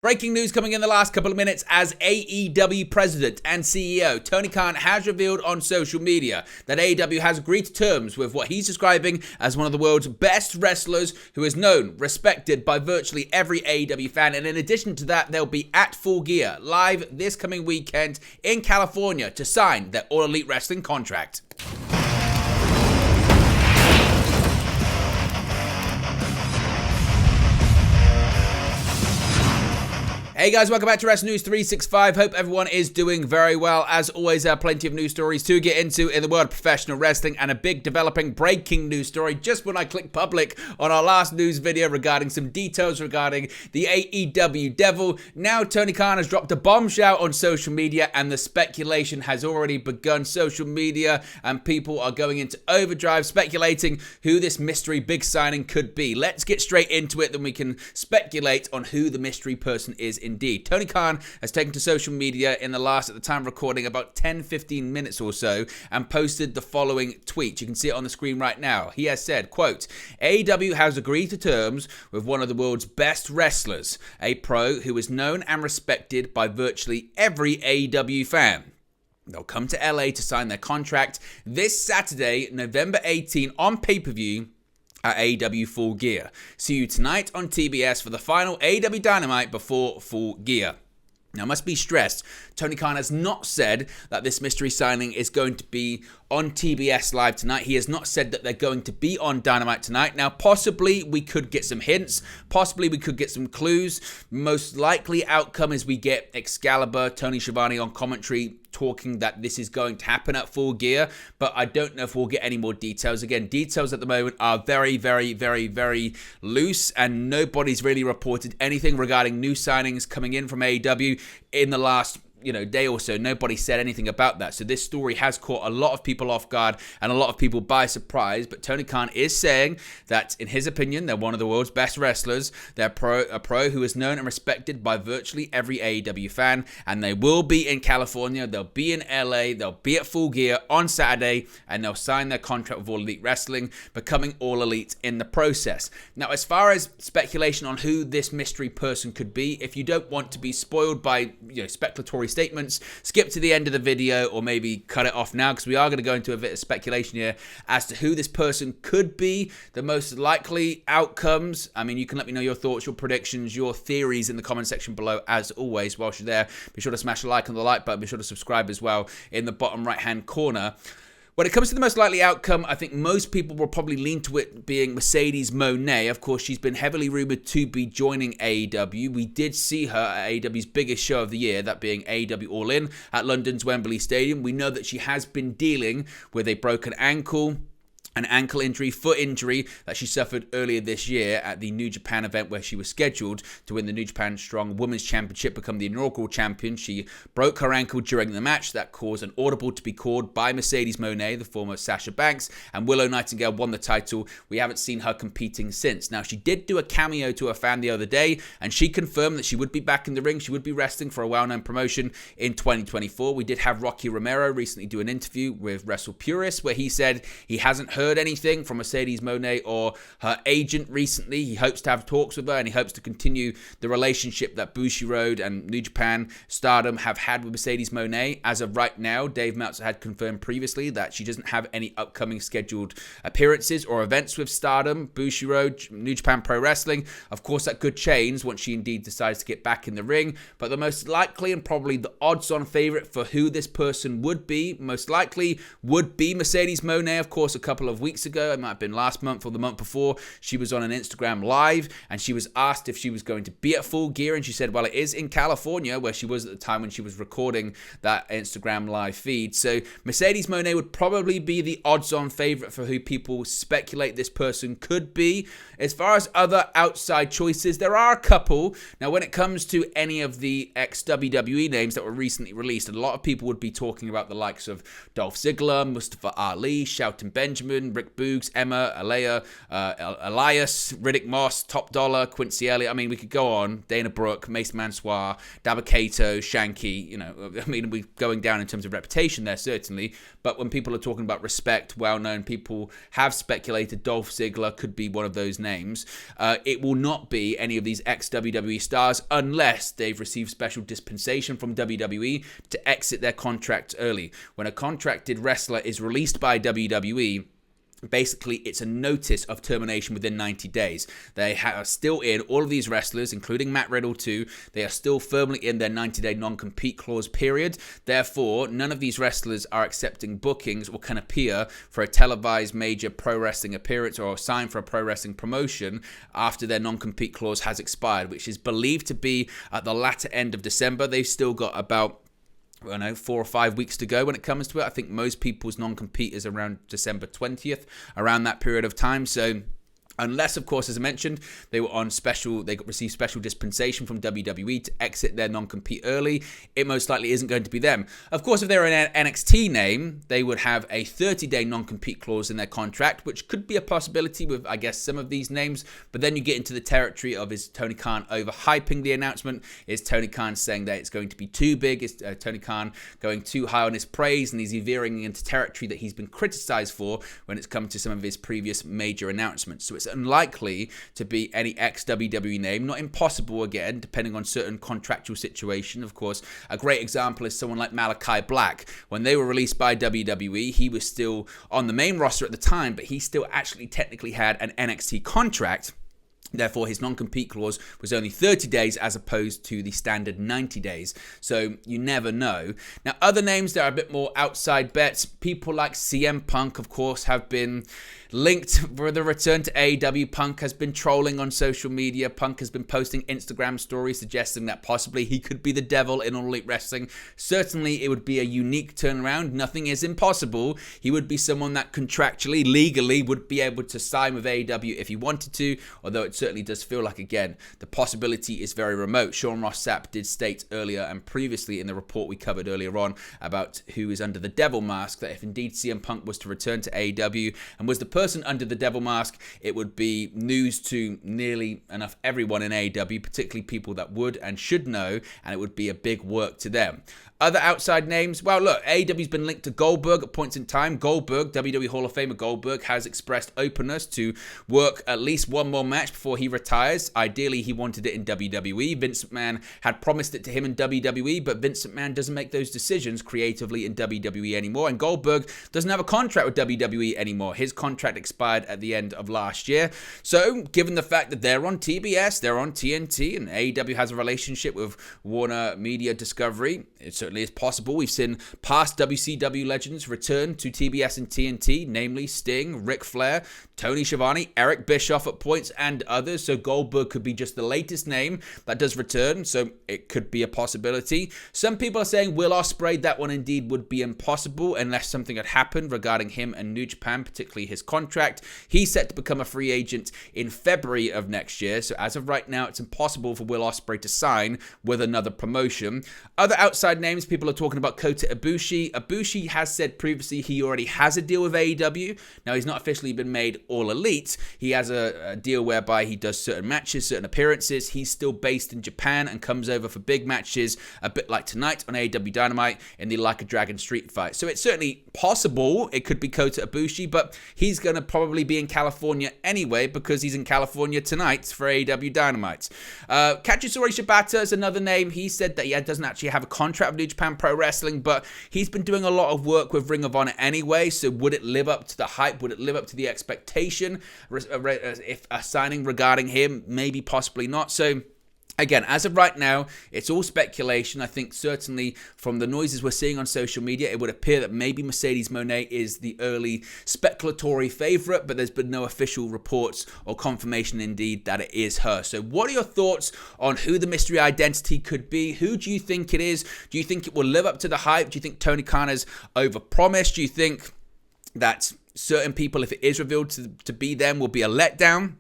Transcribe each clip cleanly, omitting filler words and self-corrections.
Breaking news coming in the last couple of minutes as AEW President and CEO Tony Khan has revealed on social media that AEW has agreed to terms with what he's describing as one of the world's best wrestlers who is known, respected by virtually every AEW fan. And in addition to that, they'll be at Full Gear live this coming weekend in California to sign their All Elite Wrestling contract. Hey guys, welcome back to Wrestling News 365. Hope everyone is doing very well. As always, there are plenty of news stories to get into in the world of professional wrestling, and a big developing breaking news story just when I clicked public on our last news video regarding some details regarding the AEW Devil. Now Tony Khan has dropped a bombshell on social media, and the speculation has already begun. Social media and people are going into overdrive speculating who this mystery big signing could be. Let's get straight into it, then we can speculate on who the mystery person is indeed. Tony Khan has taken to social media in the last, at the time of recording, about 10-15 minutes or so, and posted the following tweet. You can see it on the screen right now. He has said, quote, AEW has agreed to terms with one of the world's best wrestlers, a pro who is known and respected by virtually every AEW fan. They'll come to LA to sign their contract this Saturday, November 18, on pay-per-view at AEW Full Gear. See you tonight on TBS for the final AEW Dynamite before Full Gear. Now, it must be stressed, Tony Khan has not said that this mystery signing is going to be on TBS Live tonight. He has not said that they're going to be on Dynamite tonight. Now, possibly we could get some hints. Possibly we could get some clues. Most likely outcome is we get Excalibur, Tony Schiavone on commentary talking that this is going to happen at Full Gear, but I don't know if we'll get any more details. Again, details at the moment are very, very, very, very loose, and nobody's really reported anything regarding new signings coming in from AEW in the last day or so. Nobody said anything about that. So this story has caught a lot of people off guard and a lot of people by surprise. But Tony Khan is saying that, in his opinion, they're one of the world's best wrestlers. They're a pro who is known and respected by virtually every AEW fan. And they will be in California. They'll be in LA. They'll be at Full Gear on Saturday. And they'll sign their contract with All Elite Wrestling, becoming All Elite in the process. Now, as far as speculation on who this mystery person could be, if you don't want to be spoiled by speculatory statements, skip to the end of the video or maybe cut it off now, because we are going to go into a bit of speculation here as to who this person could be. The most likely outcomes, you can let me know your thoughts, your predictions, your theories in the comment section below. As always, whilst you're there, be sure to smash a like on the like button, be sure to subscribe as well in the bottom right hand corner. When it comes to the most likely outcome, I think most people will probably lean to it being Mercedes Moné. Of course, she's been heavily rumored to be joining AEW. We did see her at AEW's biggest show of the year, that being AEW All In at London's Wembley Stadium. We know that she has been dealing with a broken ankle, an ankle injury, foot injury that she suffered earlier this year at the New Japan event where she was scheduled to win the New Japan Strong Women's Championship, become the inaugural champion. She broke her ankle during the match. That caused an audible to be called by Mercedes Moné, the former Sasha Banks, and Willow Nightingale won the title. We haven't seen her competing since. Now, she did do a cameo to a fan the other day, and she confirmed that she would be back in the ring. She would be wrestling for a well-known promotion in 2024. We did have Rocky Romero recently do an interview with Wrestle Purist where he said he hasn't heard anything from Mercedes Moné or her agent recently. He hopes to have talks with her, and he hopes to continue the relationship that Bushiroad and New Japan Stardom have had with Mercedes Moné. As of right now, Dave Meltzer had confirmed previously that she doesn't have any upcoming scheduled appearances or events with Stardom, Bushiroad, New Japan Pro Wrestling. Of course, that could change once she indeed decides to get back in the ring, but the most likely and probably the odds-on favorite for who this person would be, most likely would be Mercedes Moné. Of course, a couple of weeks ago, it might have been last month or the month before, she was on an Instagram live and she was asked if she was going to be at Full Gear, and she said, well, it is in California, where she was at the time when she was recording that Instagram live feed. So Mercedes Moné would probably be the odds-on favorite for who people speculate this person could be. As far as other outside choices, there are a couple. Now, when it comes to any of the ex-WWE names that were recently released, a lot of people would be talking about the likes of Dolph Ziggler, Mustafa Ali, Shelton Benjamin, Raven, Rick Boogs, Emma, Alea, Elias, Riddick Moss, Top Dollar, Quincy Elliott. I mean, we could go on. Dana Brooke, Mace Mansoir, Dabba-Kato, Shanky. I mean, we're going down in terms of reputation there, certainly. But when people are talking about respect, well-known people have speculated Dolph Ziggler could be one of those names. It will not be any of these ex-WWE stars unless they've received special dispensation from WWE to exit their contract early. When a contracted wrestler is released by WWE, basically, it's a notice of termination within 90 days. They are still in, all of these wrestlers, including Matt Riddle too, they are still firmly in their 90-day non-compete clause period. Therefore, none of these wrestlers are accepting bookings or can appear for a televised major pro wrestling appearance or sign for a pro wrestling promotion after their non-compete clause has expired, which is believed to be at the latter end of December. They've still got about 4 or 5 weeks to go when it comes to it. I think most people's non-compete is around December 20th, around that period of time. So unless, of course, as I mentioned, they received special dispensation from WWE to exit their non-compete early, it most likely isn't going to be them. Of course, if they're an NXT name, they would have a 30-day non-compete clause in their contract, which could be a possibility with, I guess, some of these names. But then you get into the territory of, is Tony Khan overhyping the announcement? Is Tony Khan saying that it's going to be too big? Is Tony Khan going too high on his praise? And is he veering into territory that he's been criticized for when it's come to some of his previous major announcements? So it's unlikely to be any ex-WWE name. Not impossible, again, depending on certain contractual situation. Of course, a great example is someone like Malachi Black. When they were released by WWE, he was still on the main roster at the time, but he still actually technically had an NXT contract. Therefore, his non-compete clause was only 30 days as opposed to the standard 90 days. So you never know. Now, other names that are a bit more outside bets, people like CM Punk, of course, have been linked for the return to AEW. Punk has been trolling on social media. Punk has been posting Instagram stories suggesting that possibly he could be the devil in All Elite Wrestling. Certainly, it would be a unique turnaround. Nothing is impossible. He would be someone that contractually, legally, would be able to sign with AEW if he wanted to, although it certainly does feel like, again, the possibility is very remote. Sean Ross Sapp did state earlier and previously in the report we covered earlier on about who is under the devil mask, that if indeed CM Punk was to return to AEW and was the person under the devil mask, it would be news to nearly enough everyone in AEW, particularly people that would and should know, and it would be a big work to them. Other outside names, well, look, AEW's been linked to Goldberg at points in time. Goldberg, WWE Hall of Famer Goldberg, has expressed openness to work at least one more match before he retires. Ideally, he wanted it in WWE. Vince McMahon had promised it to him in WWE, but Vince McMahon doesn't make those decisions creatively in WWE anymore, and Goldberg doesn't have a contract with WWE anymore. His contract expired at the end of last year. So, given the fact that they're on TBS, they're on TNT, and AEW has a relationship with Warner Media Discovery, it certainly is possible. We've seen past WCW legends return to TBS and TNT, namely Sting, Ric Flair, Tony Schiavone, Eric Bischoff at points, and others. So Goldberg could be just the latest name that does return, so it could be a possibility. Some people are saying Will Ospreay, that one indeed would be impossible unless something had happened regarding him and New Japan, particularly his contract. He's set to become a free agent in February of next year, so as of right now, it's impossible for Will Ospreay to sign with another promotion. Other outside names, people are talking about Kota Ibushi. Ibushi has said previously he already has a deal with AEW. Now, he's not officially been made All Elite. He has a deal whereby he does certain matches, certain appearances. He's still based in Japan and comes over for big matches, a bit like tonight on AEW Dynamite in the Like a Dragon Street fight. So it's certainly possible it could be Kota Ibushi, but he's going to probably be in California anyway because he's in California tonight for AEW Dynamite. Kachisori Shibata is another name. He said that he doesn't actually have a contract with New Japan Pro Wrestling, but he's been doing a lot of work with Ring of Honor anyway, so would it live up to the hype? Would it live up to the expectation? If a signing regarding him, maybe, possibly not. So again, as of right now, it's all speculation. I think certainly from the noises we're seeing on social media, it would appear that maybe Mercedes Moné is the early speculatory favourite, but there's been no official reports or confirmation indeed that it is her. So what are your thoughts on who the mystery identity could be? Who do you think it is? Do you think it will live up to the hype? Do you think Tony Khan has overpromised? Do you think that certain people, if it is revealed to be them, will be a letdown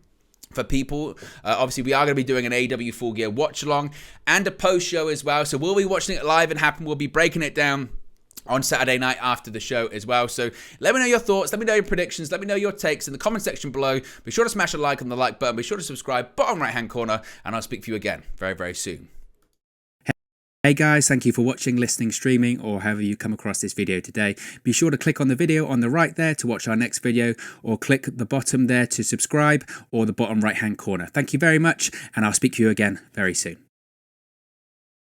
for people? Obviously, we are going to be doing an AEW Full Gear watch along and a post show as well. So we'll be watching it live and happen. We'll be breaking it down on Saturday night after the show as well. So let me know your thoughts, let me know your predictions, let me know your takes in the comment section below. Be sure to smash a like on the like button, be sure to subscribe, bottom right hand corner, and I'll speak to you again very, very soon. Hey guys, thank you for watching, listening, streaming, or however you come across this video today. Be sure to click on the video on the right there to watch our next video, or click the bottom there to subscribe, or the bottom right hand corner. Thank you very much, and I'll speak to you again very soon.